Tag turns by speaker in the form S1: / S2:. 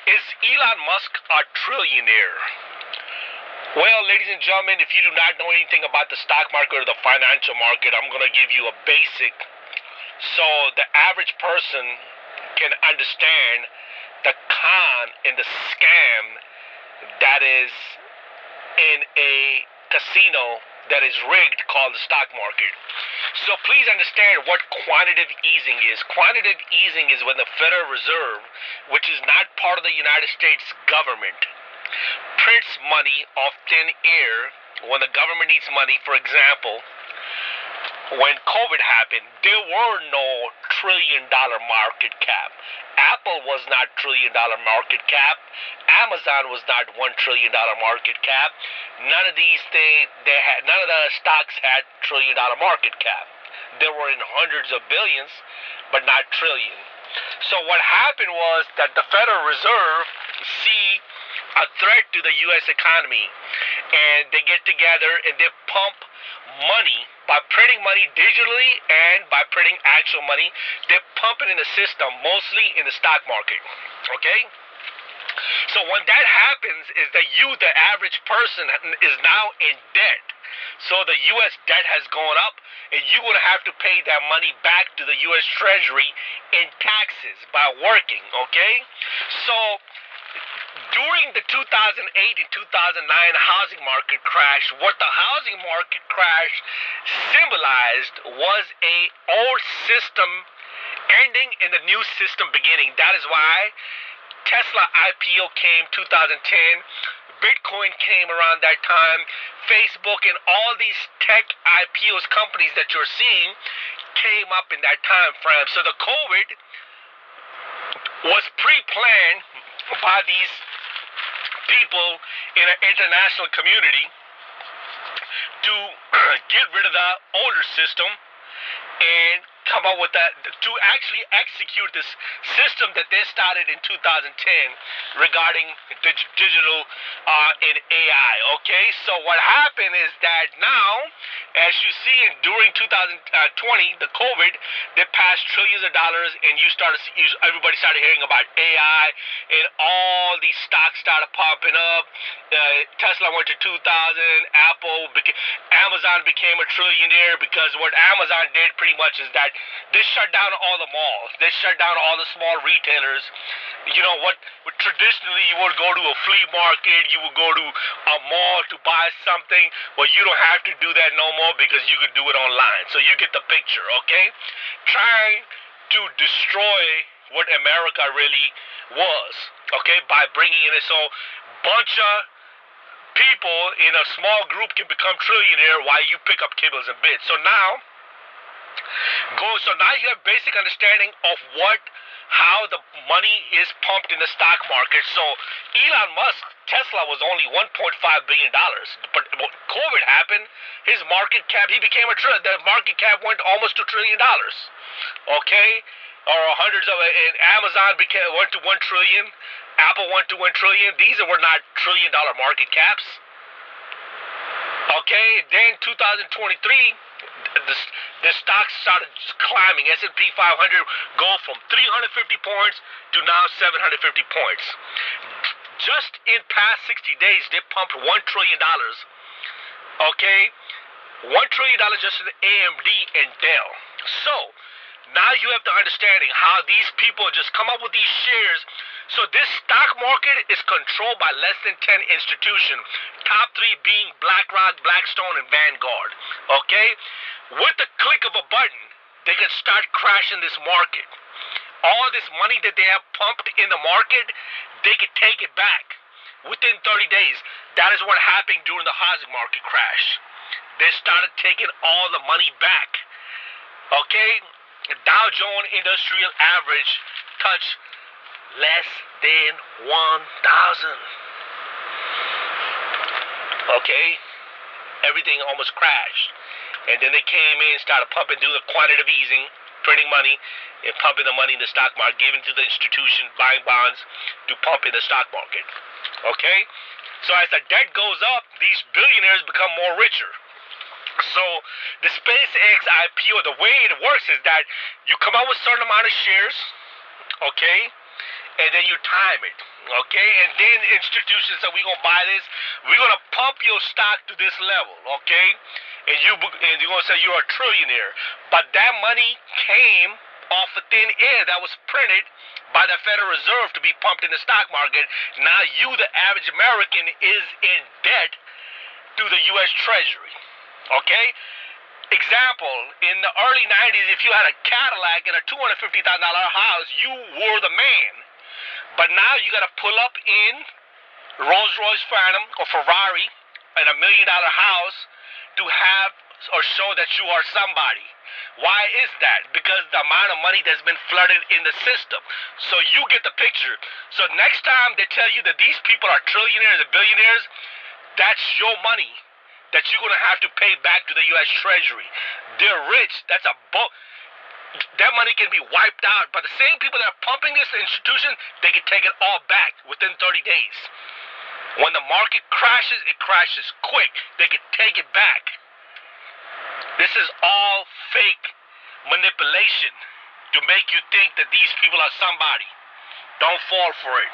S1: Is Elon Musk a trillionaire? Well, ladies and gentlemen, if you do not know anything about the stock market or the financial market, I'm going to give you a basic so the average person can understand the con and the scam that is in a casino that is rigged called the stock market. So please understand what quantitative easing is. Quantitative easing is when the Federal Reserve, which is not part of the United States government, prints money off thin air when the government needs money. For example, when COVID happened, there were no trillion-dollar market cap. Apple was not trillion-dollar market cap. Amazon was not $1 trillion market cap. None of these things, none of the stocks had trillion-dollar market cap. They were in hundreds of billions, but not trillion. So what happened was that the Federal Reserve see a threat to the U.S. economy, and they get together and they pump money by printing money digitally and by printing actual money. They pump it in the system, mostly in the stock market. Okay? So when that happens is that you, the average person, is now in debt. So the U.S. debt has gone up, and you're going to have to pay that money back to the U.S. Treasury in taxes by working, okay? So during the 2008 and 2009 housing market crash, what the housing market crash symbolized was a old system ending and the new system beginning. That is why Tesla IPO came 2010. Bitcoin came around that time. Facebook and all these tech IPOs companies that you're seeing came up in that time frame. So the COVID was pre-planned by these people in an international community to get rid of the older system and come up with that, to actually execute this system that they started in 2010 regarding the digital and AI. Okay, so what happened is that now, as you see, during 2020, the COVID, they passed trillions of dollars, and everybody started hearing about AI, and all these stocks started popping up. Tesla went to 2,000. Amazon became a trillionaire because what Amazon did pretty much is that they shut down all the malls. They shut down all the small retailers. You know what? Traditionally, you would go to a flea market, you would go to a mall to buy something. Well, you don't have to do that no more because you can do it online. So you get the picture, okay? Trying to destroy what America really was, okay, by bringing in it. So bunch of people in a small group can become trillionaire while you pick up kibbles and bits. So now you have basic understanding of how the money is pumped in the stock market. So Elon Musk, Tesla was only $1.5 billion, but when COVID happened, his market cap, the market cap went almost to $1 trillion. Okay, or hundreds of it. And Amazon went to 1 trillion. Apple went to 1 trillion. These were not $1 trillion market caps. Okay, then 2023, the stocks started climbing. S&P 500 go from 350 points to now 750 points. Just in past 60 days, they pumped $1 trillion. Okay, $1 trillion just in AMD and Dell. So now you have the understanding how these people just come up with these shares. So this stock market is controlled by less than 10 institutions. Top 3 being BlackRock, Blackstone, and Vanguard. Okay? With the click of a button, they can start crashing this market. All this money that they have pumped in the market, they can take it back within 30 days. That is what happened during the housing market crash. They started taking all the money back. Okay? The Dow Jones Industrial Average touched less than 1,000. Okay? Everything almost crashed. And then they came in, started pumping, do the quantitative easing, printing money, and pumping the money in the stock market, giving to the institution, buying bonds to pump in the stock market. Okay? So as the debt goes up, these billionaires become more richer. So the SpaceX IPO, the way it works is that you come out with a certain amount of shares, okay, and then you time it, okay? And then institutions say, we're going to buy this, we're going to pump your stock to this level, okay? And you're going to say you're a trillionaire. But that money came off of thin air that was printed by the Federal Reserve to be pumped in the stock market. Now you, the average American, is in debt through the U.S. Treasury, okay? Example, in the early 90s, if you had a Cadillac and a $250,000 house, you were the man. But now you got to pull up in Rolls-Royce Phantom or Ferrari and $1 million house to have or show that you are somebody. Why is that? Because the amount of money that's been flooded in the system. So you get the picture. So next time they tell you that these people are trillionaires and billionaires, that's your money that you're going to have to pay back to the U.S. Treasury. They're rich. That's a book. That money can be wiped out. But the same people that are pumping this institution, they can take it all back within 30 days. When the market crashes, it crashes quick. They can take it back. This is all fake manipulation to make you think that these people are somebody. Don't fall for it.